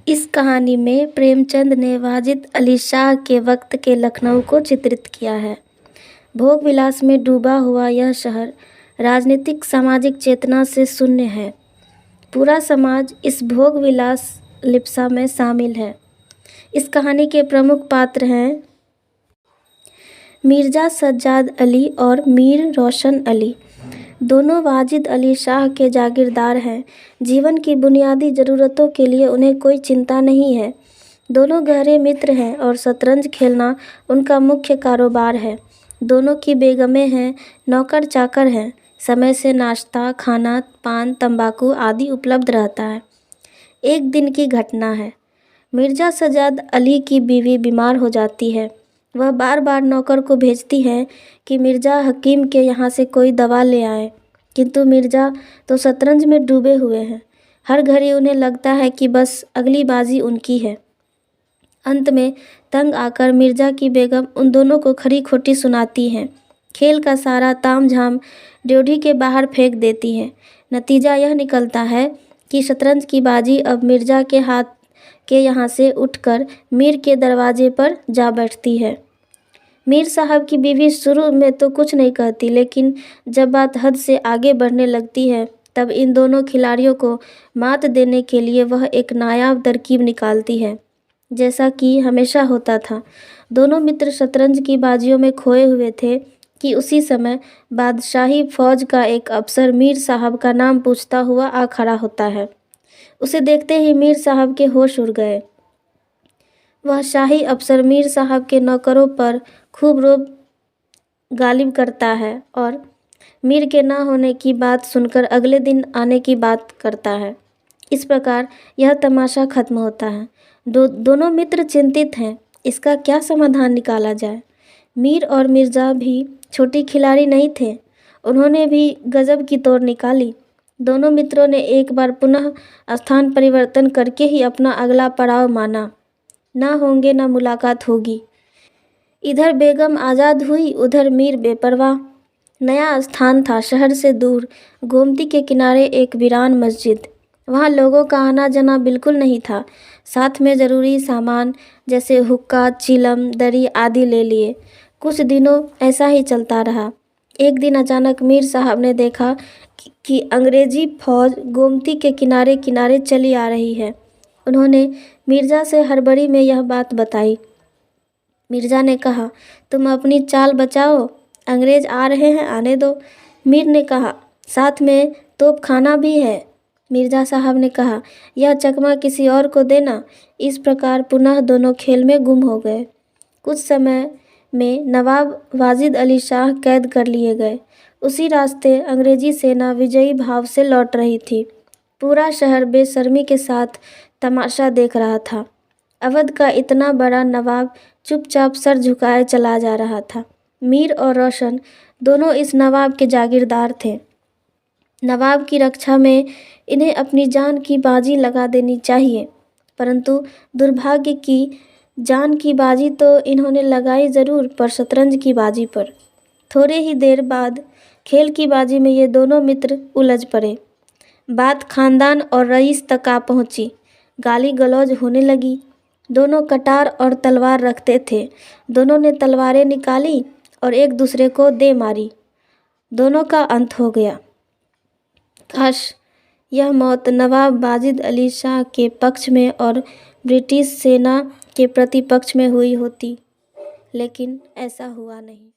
इस कहानी में प्रेमचंद ने वाजिद अली शाह के वक्त के लखनऊ को चित्रित किया है। भोग विलास में डूबा हुआ यह शहर राजनीतिक सामाजिक चेतना से शून्य है। पूरा समाज इस भोग विलास लिप्सा में शामिल है। इस कहानी के प्रमुख पात्र हैं मिर्ज़ा सज्जाद अली और मीर रोशन अली। दोनों वाजिद अली शाह के जागीरदार हैं। जीवन की बुनियादी ज़रूरतों के लिए उन्हें कोई चिंता नहीं है। दोनों गहरे मित्र हैं और शतरंज खेलना उनका मुख्य कारोबार है। दोनों की बेगमें हैं, नौकर चाकर हैं। समय से नाश्ता, खाना, पान, तंबाकू आदि उपलब्ध रहता है। एक दिन की घटना है। मिर्ज़ा सज्जाद अली की बीवी बीमार हो जाती है। वह बार बार नौकर को भेजती है कि मिर्ज़ा हकीम के यहाँ से कोई दवा ले आए, किंतु मिर्ज़ा तो शतरंज में डूबे हुए हैं। हर घड़ी उन्हें लगता है कि बस अगली बाजी उनकी है। अंत में तंग आकर मिर्ज़ा की बेगम उन दोनों को खरी खोटी सुनाती हैं। खेल का सारा तामझाम ड्योढ़ी के बाहर फेंक देती है। नतीजा यह निकलता है कि शतरंज की बाजी अब मिर्ज़ा के हाथ के यहाँ से उठकर मीर के दरवाजे पर जा बैठती है। मीर साहब की बीवी शुरू में तो कुछ नहीं कहती, लेकिन जब बात हद से आगे बढ़ने लगती है तब इन दोनों खिलाड़ियों को मात देने के लिए वह एक नायाब तरकीब निकालती है। जैसा कि हमेशा होता था, दोनों मित्र शतरंज की बाजियों में खोए हुए थे कि उसी समय बादशाही फौज का एक अफसर मीर साहब का नाम पूछता हुआ आ खड़ा होता है। उसे देखते ही मीर साहब के होश उड़ गए। वह शाही अफसर मीर साहब के नौकरों पर खूब रोब गालिब करता है और मीर के ना होने की बात सुनकर अगले दिन आने की बात करता है। इस प्रकार यह तमाशा खत्म होता है। दोनों मित्र चिंतित हैं, इसका क्या समाधान निकाला जाए। मीर और मिर्ज़ा भी छोटी खिलाड़ी नहीं थे। उन्होंने भी गजब की तोड़ निकाली। दोनों मित्रों ने एक बार पुनः स्थान परिवर्तन करके ही अपना अगला पड़ाव माना। ना होंगे ना मुलाकात होगी। इधर बेगम आज़ाद हुई, उधर मीर बेपरवाह। नया स्थान था, शहर से दूर, गोमती के किनारे एक वीरान मस्जिद। वहाँ लोगों का आना जाना बिल्कुल नहीं था। साथ में ज़रूरी सामान जैसे हुक्का, चिलम, दरी आदि ले लिए। कुछ दिनों ऐसा ही चलता रहा। एक दिन अचानक मीर साहब ने देखा कि अंग्रेज़ी फौज गोमती के किनारे किनारे चली आ रही है। उन्होंने मिर्ज़ा से हड़बड़ी में यह बात बताई। मिर्ज़ा ने कहा, तुम अपनी चाल बचाओ, अंग्रेज़ आ रहे हैं, आने दो। मीर ने कहा, साथ में तोप खाना भी है। मिर्ज़ा साहब ने कहा, यह चकमा किसी और को देना। इस प्रकार पुनः दोनों खेल में गुम हो गए। कुछ समय में नवाब वाजिद अली शाह कैद कर लिए गए। उसी रास्ते अंग्रेज़ी सेना विजयी भाव से लौट रही थी। पूरा शहर बेशर्मी के साथ तमाशा देख रहा था। अवध का इतना बड़ा नवाब चुपचाप सर झुकाए चला जा रहा था। मीर और रोशन दोनों इस नवाब के जागीरदार थे। नवाब की रक्षा में इन्हें अपनी जान की बाजी लगा देनी चाहिए, परंतु दुर्भाग्य की जान की बाजी तो इन्होंने लगाई ज़रूर, पर शतरंज की बाजी पर। थोड़े ही देर बाद खेल की बाजी में ये दोनों मित्र उलझ पड़े। बात खानदान और रईस तक आ पहुँची। गाली गलौज होने लगी। दोनों कटार और तलवार रखते थे। दोनों ने तलवारें निकाली और एक दूसरे को दे मारी। दोनों का अंत हो गया। काश यह मौत नवाब वाजिद अली शाह के पक्ष में और ब्रिटिश सेना के प्रतिपक्ष में हुई होती, लेकिन ऐसा हुआ नहीं।